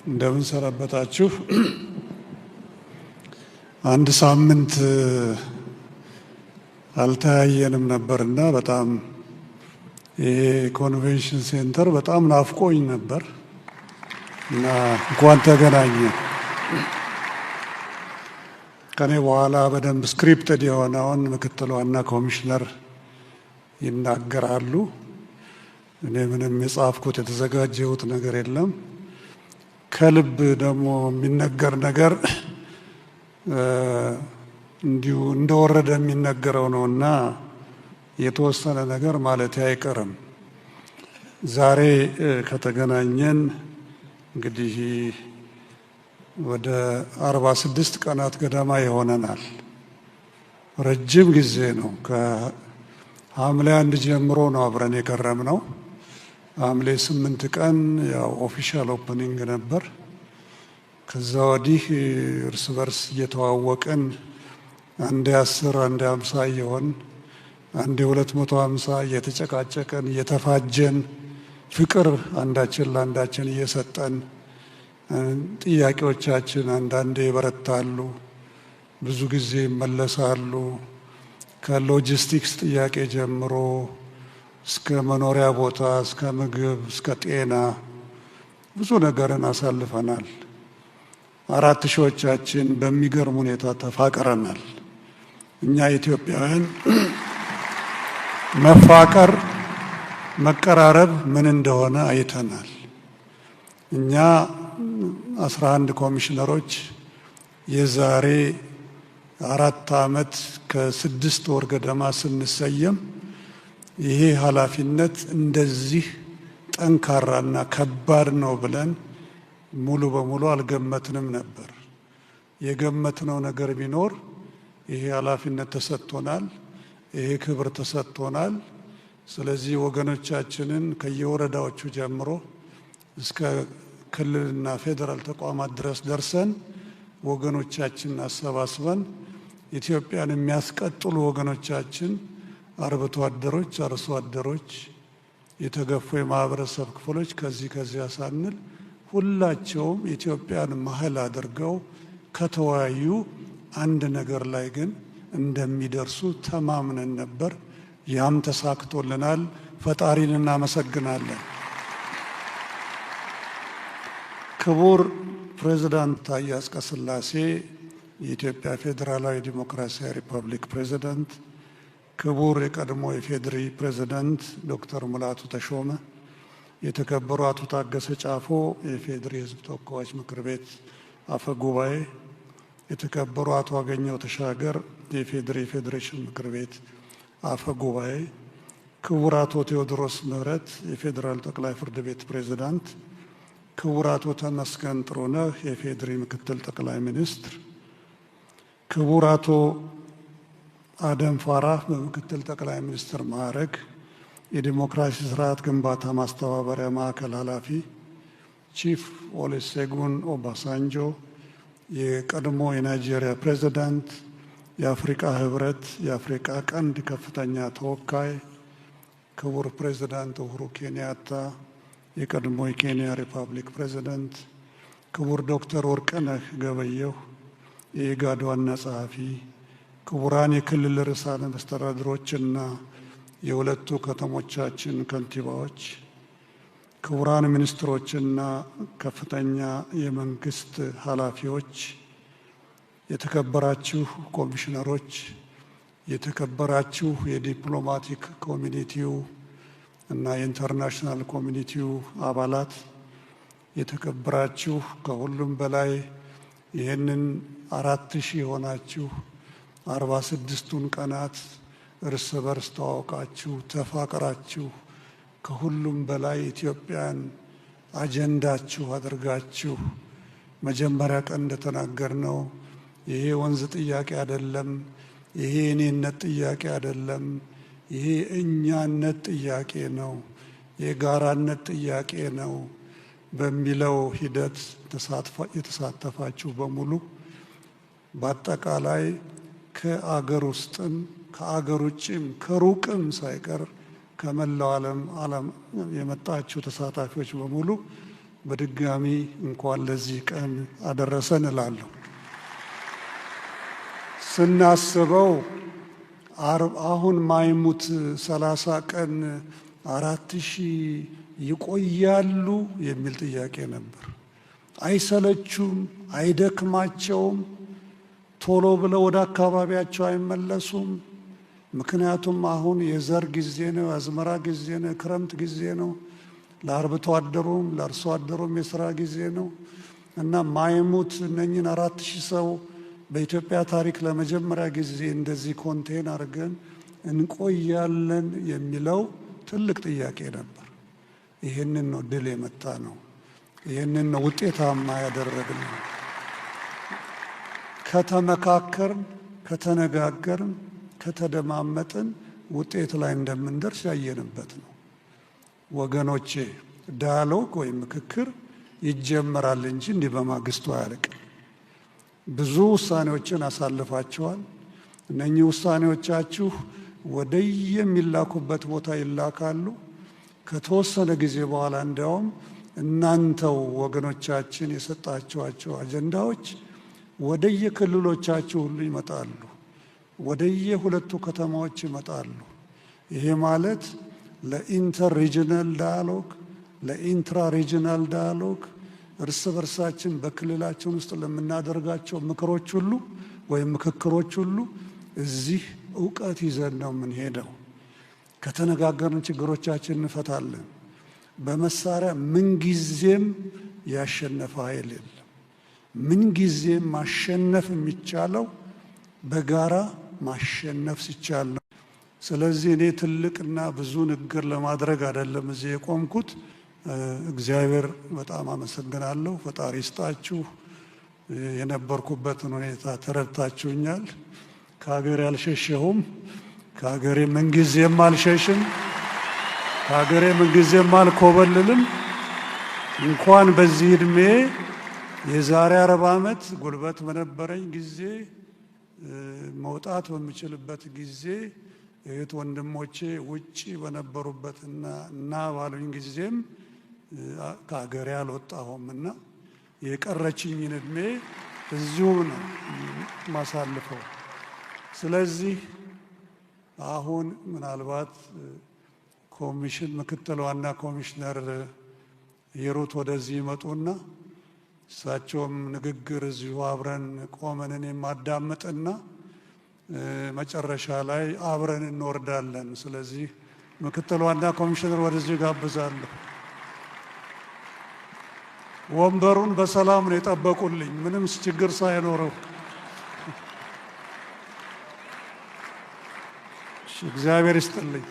እንደምን ሰነበታችሁ። አንድ ሳምንት አልተያየንም ነበርና በጣም ይሄ ኮንቬንሽን ሴንተር በጣም ናፍቆኝ ነበር እና እንኳን ተገናኘን። ከኔ በኋላ በደንብ ስክሪፕትድ የሆነውን ምክትል ዋና ኮሚሽነር ይናገራሉ። እኔ ምንም የጻፍኩት የተዘጋጀሁት ነገር የለም። ከልብ ደግሞ የሚነገር ነገር እንዲሁ እንደወረደ የሚነገረው ነውና የተወሰነ ነገር ማለት አይቀርም። ዛሬ ከተገናኘን እንግዲህ ወደ 46 ቀናት ገደማ ይሆነናል። ረጅም ጊዜ ነው። ከሐምሌ 1 ጀምሮ ነው አብረን የከረምነው። ሐምሌ 8 ቀን ያው ኦፊሻል ኦፕኒንግ ነበር። ከዛ ወዲህ እርስ በርስ እየተዋወቅን አንዴ 10 አንዴ 50 እየሆን አንዴ 250 እየተጨቃጨቀን እየተፋጀን ፍቅር አንዳችን ለአንዳችን እየሰጠን ጥያቄዎቻችን አንዳንዴ ይበረታሉ፣ ብዙ ጊዜ ይመለሳሉ። ከሎጂስቲክስ ጥያቄ ጀምሮ እስከ መኖሪያ ቦታ፣ እስከ ምግብ፣ እስከ ጤና ብዙ ነገርን አሳልፈናል። 4 ሺዎቻችን በሚገርም ሁኔታ ተፋቅረናል። እኛ ኢትዮጵያውያን መፋቀር፣ መቀራረብ ምን እንደሆነ አይተናል። እኛ 11 ኮሚሽነሮች የዛሬ 4 ዓመት ከ6 ወር ገደማ ስንሰየም ይሄ ኃላፊነት እንደዚህ ጠንካራና ከባድ ነው ብለን ሙሉ በሙሉ አልገመትንም ነበር። የገመትነው ነገር ቢኖር ይሄ ኃላፊነት ተሰጥቶናል፣ ይሄ ክብር ተሰጥቶናል። ስለዚህ ወገኖቻችንን ከየወረዳዎቹ ጀምሮ እስከ ክልልና ፌዴራል ተቋማት ድረስ ደርሰን ወገኖቻችንን አሰባስበን ኢትዮጵያን የሚያስቀጥሉ ወገኖቻችን አርብቶ አደሮች፣ አርሶ አደሮች፣ የተገፉ የማህበረሰብ ክፍሎች ከዚህ ሳንል ሁላቸውም ኢትዮጵያን መሀል አድርገው ከተወያዩ አንድ ነገር ላይ ግን እንደሚደርሱ ተማምነን ነበር። ያም ተሳክቶልናል። ፈጣሪን እናመሰግናለን። ክቡር ፕሬዝዳንት ታዬ አጽቀሥላሴ የኢትዮጵያ ፌዴራላዊ ዲሞክራሲያዊ ሪፐብሊክ ፕሬዝዳንት፣ ክቡር የቀድሞ የፌዴሪ ፕሬዝዳንት ዶክተር ሙላቱ ተሾመ፣ የተከበሩ አቶ ታገሰ ጫፎ የፌዴሪ ሕዝብ ተወካዮች ምክር ቤት አፈ ጉባኤ፣ የተከበሩ አቶ አገኘሁ ተሻገር የፌዴሪ ፌዴሬሽን ምክር ቤት አፈ ጉባኤ፣ ክቡር አቶ ቴዎድሮስ ምህረት የፌዴራል ጠቅላይ ፍርድ ቤት ፕሬዝዳንት፣ ክቡር አቶ ተመስገን ጥሩነህ የፌዴሪ ምክትል ጠቅላይ ሚኒስትር፣ ክቡር አቶ አደም ፋራህ በምክትል ጠቅላይ ሚኒስትር ማዕረግ የዲሞክራሲ ስርዓት ግንባታ ማስተባበሪያ ማዕከል ኃላፊ፣ ቺፍ ኦሉሴጉን ኦባሳንጆ የቀድሞ የናይጄሪያ ፕሬዝዳንት፣ የአፍሪካ ህብረት የአፍሪካ ቀንድ ከፍተኛ ተወካይ፣ ክቡር ፕሬዝዳንት ኡሁሩ ኬንያታ የቀድሞ የኬንያ ሪፐብሊክ ፕሬዝዳንት፣ ክቡር ዶክተር ወርቅነህ ገበየሁ የኢጋድ ዋና ጸሐፊ፣ ክቡራን የክልል ርዕሳነ መስተዳድሮችና የሁለቱ ከተሞቻችን ከንቲባዎች፣ ክቡራን ሚኒስትሮችና ከፍተኛ የመንግስት ኃላፊዎች፣ የተከበራችሁ ኮሚሽነሮች፣ የተከበራችሁ የዲፕሎማቲክ ኮሚኒቲው እና የኢንተርናሽናል ኮሚኒቲው አባላት፣ የተከበራችሁ ከሁሉም በላይ ይህንን 4000 የሆናችሁ 46ቱን ቀናት እርስ በርስ ተዋውቃችሁ ተፋቅራችሁ ከሁሉም በላይ ኢትዮጵያን አጀንዳችሁ አድርጋችሁ መጀመሪያ ቀን እንደተናገርነው ይሄ ወንዝ ጥያቄ አይደለም፣ ይሄ እኔነት ጥያቄ አይደለም፣ ይሄ እኛነት ጥያቄ ነው፣ የጋራነት ጥያቄ ነው በሚለው ሂደት የተሳተፋችሁ በሙሉ በአጠቃላይ ከአገር ውስጥም ከአገር ውጭም ከሩቅም ሳይቀር ከመላው ዓለም የመጣችሁ ተሳታፊዎች በሙሉ በድጋሚ እንኳን ለዚህ ቀን አደረሰን እላለሁ። ስናስበው አሁን ማይሙት 30 ቀን 4000 ይቆያሉ የሚል ጥያቄ ነበር። አይሰለቹም? አይደክማቸውም? ቶሎ ብለው ወደ አካባቢያቸው አይመለሱም? ምክንያቱም አሁን የዘር ጊዜ ነው፣ የአዝመራ ጊዜ ነው፣ የክረምት ጊዜ ነው። ለአርብቶ አደሩም ለአርሶ አደሩም የሥራ ጊዜ ነው እና ማይሙት እነኝን 4000 ሰው በኢትዮጵያ ታሪክ ለመጀመሪያ ጊዜ እንደዚህ ኮንቴን አድርገን እንቆያለን የሚለው ትልቅ ጥያቄ ነበር። ይህንን ነው ድል የመታ ነው። ይህንን ነው ውጤታማ ያደረግነው። ከተመካከርን፣ ከተነጋገርን፣ ከተደማመጥን ውጤት ላይ እንደምንደርስ ያየንበት ነው። ወገኖቼ ዳያሎግ ወይም ምክክር ይጀመራል እንጂ እንዲህ በማግስቱ አያልቅም። ብዙ ውሳኔዎችን አሳልፋችኋል። እነኚህ ውሳኔዎቻችሁ ወደየሚላኩበት ቦታ ይላካሉ። ከተወሰነ ጊዜ በኋላ እንዲያውም እናንተው ወገኖቻችን የሰጣችኋቸው አጀንዳዎች ወደየክልሎቻችሁ ሁሉ ይመጣሉ፣ ወደየሁለቱ ከተማዎች ይመጣሉ። ይሄ ማለት ለኢንተር ሪጅናል ዳያሎግ፣ ለኢንትራ ሪጅናል ዳያሎግ እርስ በርሳችን በክልላችን ውስጥ ለምናደርጋቸው ምክሮች ሁሉ ወይም ምክክሮች ሁሉ እዚህ እውቀት ይዘን ነው የምንሄደው። ከተነጋገርን ችግሮቻችን እንፈታለን። በመሳሪያ ምንጊዜም ያሸነፈ ኃይል የለም። ምንጊዜም ማሸነፍ የሚቻለው በጋራ ማሸነፍ ሲቻል ነው። ስለዚህ እኔ ትልቅና ብዙ ንግግር ለማድረግ አይደለም እዚህ የቆምኩት። እግዚአብሔር በጣም አመሰግናለሁ። ፈጣሪ ይስጣችሁ። የነበርኩበትን ሁኔታ ተረድታችሁኛል። ከሀገሬ አልሸሸሁም። ከሀገሬ ምንጊዜም አልሸሽም። ከሀገሬ ምንጊዜም አልኮበልልም። እንኳን በዚህ ዕድሜ የዛሬ 40 ዓመት ጉልበት በነበረኝ ጊዜ መውጣት በምችልበት ጊዜ እህት ወንድሞቼ ውጪ በነበሩበትና እና ባሉኝ ጊዜም ከሀገሬ አልወጣሁምና የቀረችኝን ዕድሜ እዚሁ ነው ማሳልፈው። ስለዚህ አሁን ምናልባት ምክትል ዋና ኮሚሽነር ሂሩት ወደዚህ ይመጡና እሳቸውም ንግግር እዚሁ አብረን ቆመን እኔም ማዳመጥና መጨረሻ ላይ አብረን እንወርዳለን። ስለዚህ ምክትል ዋና ኮሚሽነር ወደዚህ ጋብዛለሁ። ወንበሩን በሰላም ነው የጠበቁልኝ፣ ምንም ችግር ሳይኖረው። እግዚአብሔር ይስጥልኝ።